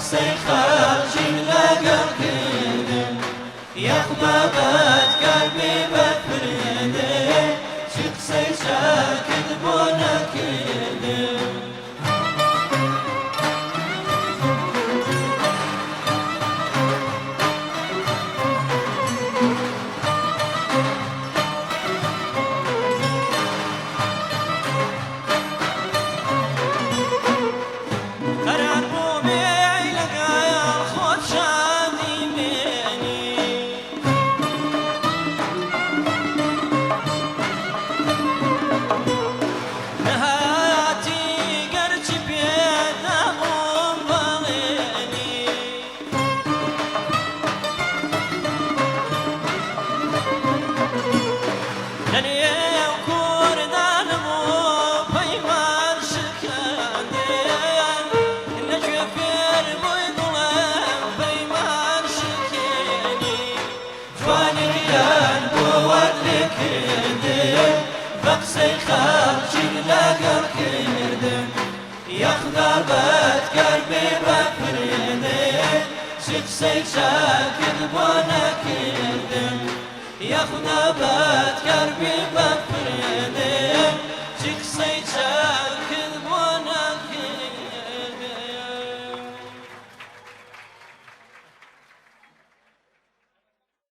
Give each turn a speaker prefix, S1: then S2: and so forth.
S1: قسەی خەڵکی لەگەڵ کردم یەخمە بەدکار بێ بەفرێنێ چ قسەی چاکت بۆ نەکردم قسەی خەڵکی لەگەڵ کردم یەخدا بەدکار بێ بەفرێنێ چ قسەی چاکت بۆ نەکردم یەخدا بەدکار بێ بەفرێنێ